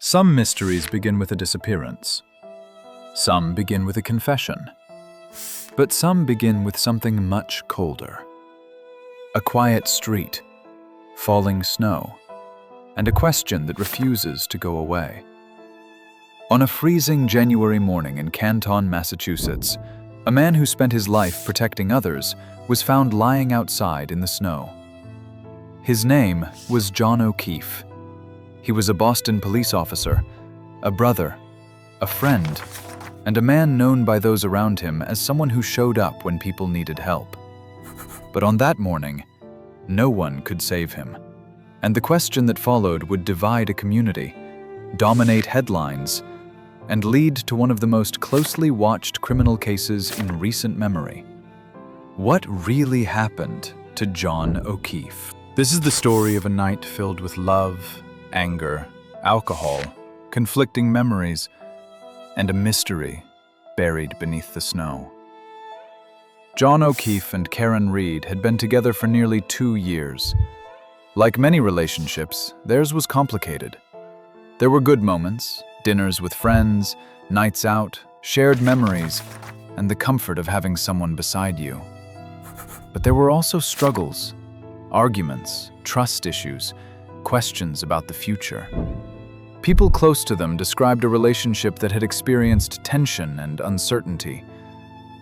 Some mysteries begin with a disappearance. Some begin with a confession. But some begin with something much colder. A quiet street, falling snow, and a question that refuses to go away. On a freezing January morning in Canton, Massachusetts, a man who spent his life protecting others was found lying outside in the snow. His name was John O'Keefe. He was a Boston police officer, a brother, a friend, and a man known by those around him as someone who showed up when people needed help. But on that morning, no one could save him. And the question that followed would divide a community, dominate headlines, and lead to one of the most closely watched criminal cases in recent memory. What really happened to John O'Keefe? This is the story of a night filled with love, anger, alcohol, conflicting memories, and a mystery buried beneath the snow. John O'Keefe and Karen Reed had been together for nearly 2 years. Like many relationships, theirs was complicated. There were good moments, dinners with friends, nights out, shared memories, and the comfort of having someone beside you. But there were also struggles, arguments, trust issues, questions about the future. People close to them described a relationship that had experienced tension and uncertainty,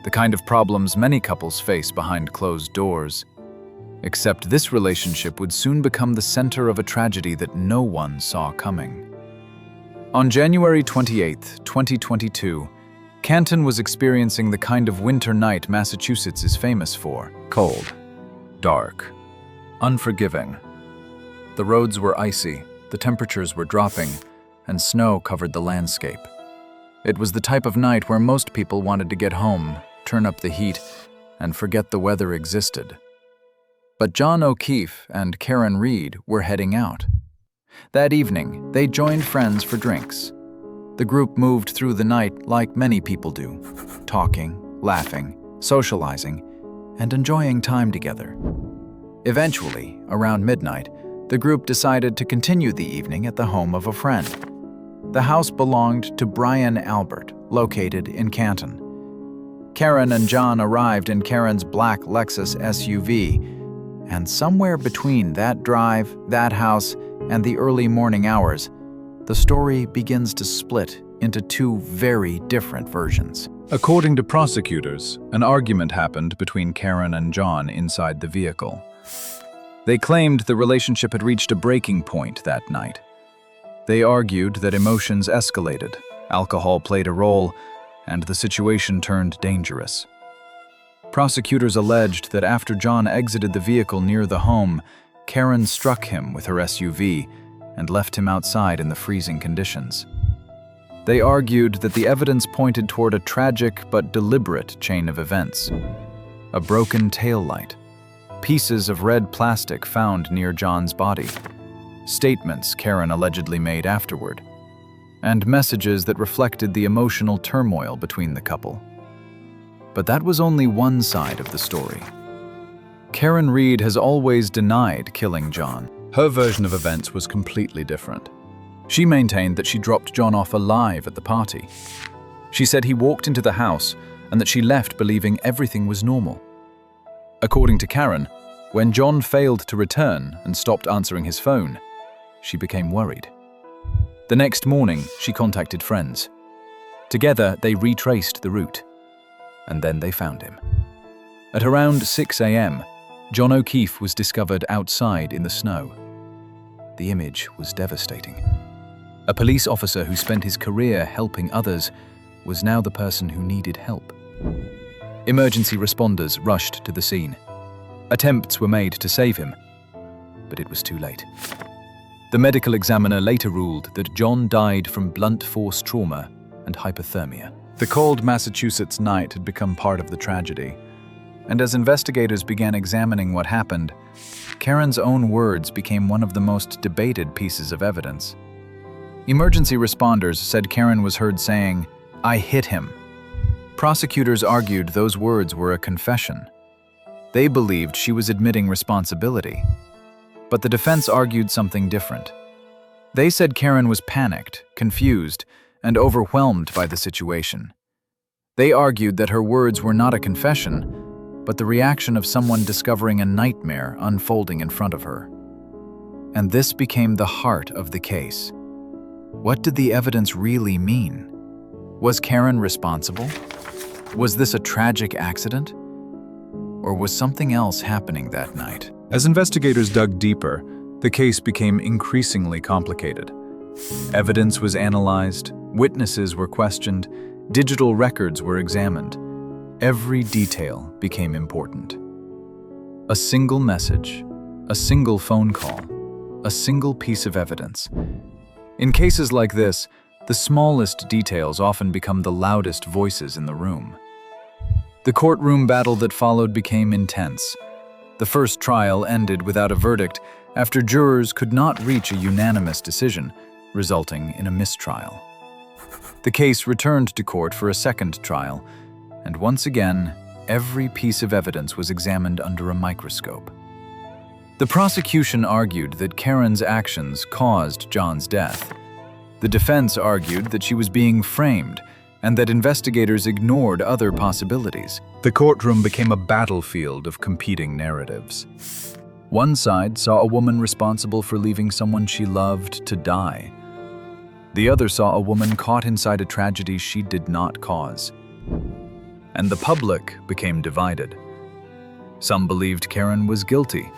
the kind of problems many couples face behind closed doors. Except this relationship would soon become the center of a tragedy that no one saw coming. On January 28, 2022, Canton was experiencing the kind of winter night Massachusetts is famous for. Cold, dark, unforgiving. The roads were icy, the temperatures were dropping, and snow covered the landscape. It was the type of night where most people wanted to get home, turn up the heat, and forget the weather existed. But John O'Keefe and Karen Reed were heading out. That evening, they joined friends for drinks. The group moved through the night like many people do, talking, laughing, socializing, and enjoying time together. Eventually, around midnight, the group decided to continue the evening at the home of a friend. The house belonged to Brian Albert, located in Canton. Karen and John arrived in Karen's black Lexus SUV, and somewhere between that drive, that house, and the early morning hours, the story begins to split into two very different versions. According to prosecutors, an argument happened between Karen and John inside the vehicle. They claimed the relationship had reached a breaking point that night. They argued that emotions escalated, alcohol played a role, and the situation turned dangerous. Prosecutors alleged that after John exited the vehicle near the home, Karen struck him with her SUV and left him outside in the freezing conditions. They argued that the evidence pointed toward a tragic but deliberate chain of events. A broken taillight, pieces of red plastic found near John's body, statements Karen allegedly made afterward, and messages that reflected the emotional turmoil between the couple. But that was only one side of the story. Karen Reed has always denied killing John. Her version of events was completely different. She maintained that she dropped John off alive at the party. She said he walked into the house and that she left believing everything was normal. According to Karen, when John failed to return and stopped answering his phone, she became worried. The next morning, she contacted friends. Together, they retraced the route, and then they found him. At around 6 a.m., John O'Keefe was discovered outside in the snow. The image was devastating. A police officer who spent his career helping others was now the person who needed help. Emergency responders rushed to the scene. Attempts were made to save him, but it was too late. The medical examiner later ruled that John died from blunt force trauma and hypothermia. The cold Massachusetts night had become part of the tragedy, and as investigators began examining what happened, Karen's own words became one of the most debated pieces of evidence. Emergency responders said Karen was heard saying, "I hit him." Prosecutors argued those words were a confession. They believed she was admitting responsibility. But the defense argued something different. They said Karen was panicked, confused, and overwhelmed by the situation. They argued that her words were not a confession, but the reaction of someone discovering a nightmare unfolding in front of her. And this became the heart of the case. What did the evidence really mean? Was Karen responsible? Was this a tragic accident? Or was something else happening that night? As investigators dug deeper, the case became increasingly complicated. Evidence was analyzed, witnesses were questioned, digital records were examined. Every detail became important. A single message, a single phone call, a single piece of evidence. In cases like this, the smallest details often become the loudest voices in the room. The courtroom battle that followed became intense. The first trial ended without a verdict after jurors could not reach a unanimous decision, resulting in a mistrial. The case returned to court for a second trial, and once again, every piece of evidence was examined under a microscope. The prosecution argued that Karen's actions caused John's death. The defense argued that she was being framed and that investigators ignored other possibilities. The courtroom became a battlefield of competing narratives. One side saw a woman responsible for leaving someone she loved to die. The other saw a woman caught inside a tragedy she did not cause. And the public became divided. Some believed Karen was guilty.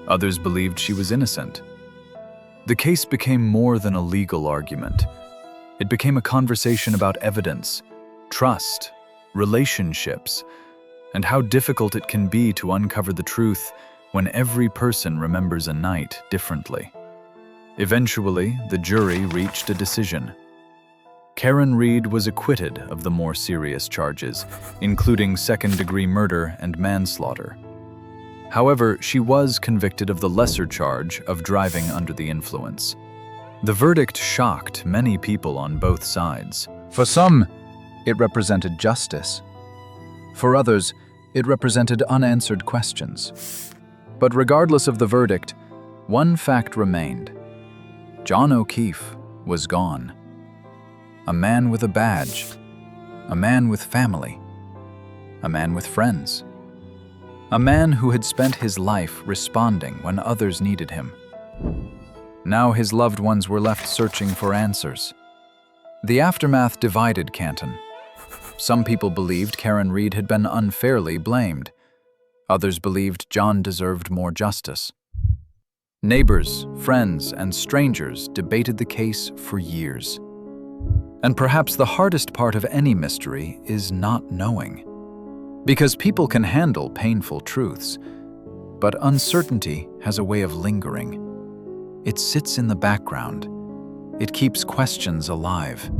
Others believed she was innocent. The case became more than a legal argument. It became a conversation about evidence, trust, relationships, and how difficult it can be to uncover the truth when every person remembers a night differently. Eventually, the jury reached a decision. Karen Reed was acquitted of the more serious charges, including second-degree murder and manslaughter. However, she was convicted of the lesser charge of driving under the influence. The verdict shocked many people on both sides. For some, it represented justice. For others, it represented unanswered questions. But regardless of the verdict, one fact remained. John O'Keefe was gone. A man with a badge, a man with family, a man with friends, a man who had spent his life responding when others needed him. Now his loved ones were left searching for answers. The aftermath divided Canton. Some people believed Karen Reed had been unfairly blamed. Others believed John deserved more justice. Neighbors, friends, and strangers debated the case for years. And perhaps the hardest part of any mystery is not knowing. Because people can handle painful truths, but uncertainty has a way of lingering. It sits in the background. It keeps questions alive.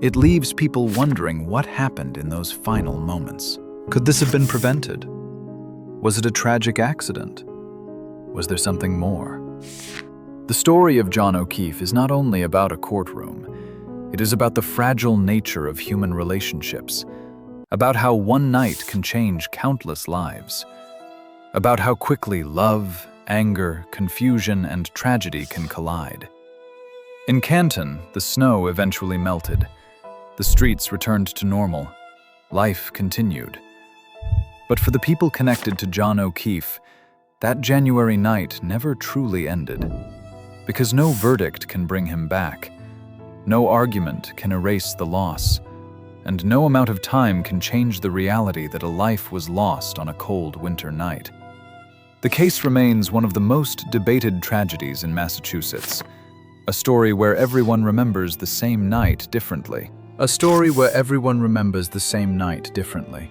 It leaves people wondering what happened in those final moments. Could this have been prevented? Was it a tragic accident? Was there something more? The story of John O'Keefe is not only about a courtroom. It is about the fragile nature of human relationships, about how one night can change countless lives, about how quickly love, anger, confusion, and tragedy can collide. In Canton, the snow eventually melted. The streets returned to normal. Life continued. But for the people connected to John O'Keefe, that January night never truly ended. Because no verdict can bring him back. No argument can erase the loss. And no amount of time can change the reality that a life was lost on a cold winter night. The case remains one of the most debated tragedies in Massachusetts. A story where everyone remembers the same night differently. A story where everyone remembers the same night differently.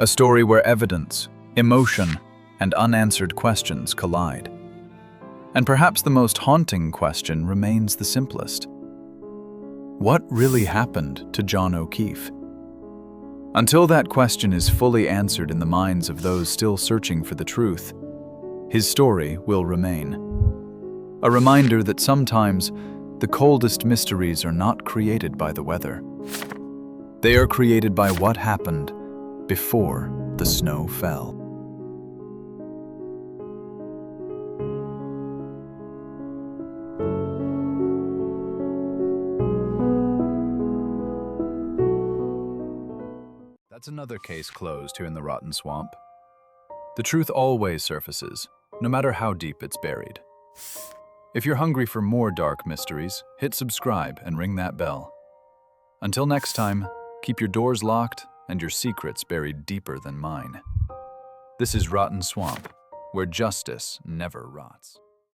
A story where evidence, emotion, and unanswered questions collide. And perhaps the most haunting question remains the simplest. What really happened to John O'Keefe? Until that question is fully answered in the minds of those still searching for the truth, his story will remain. A reminder that sometimes the coldest mysteries are not created by the weather. They are created by what happened before the snow fell. That's another case closed here in the Rotten Swamp. The truth always surfaces, no matter how deep it's buried. If you're hungry for more dark mysteries, hit subscribe and ring that bell. Until next time, keep your doors locked and your secrets buried deeper than mine. This is Rotten Swamp, where justice never rots.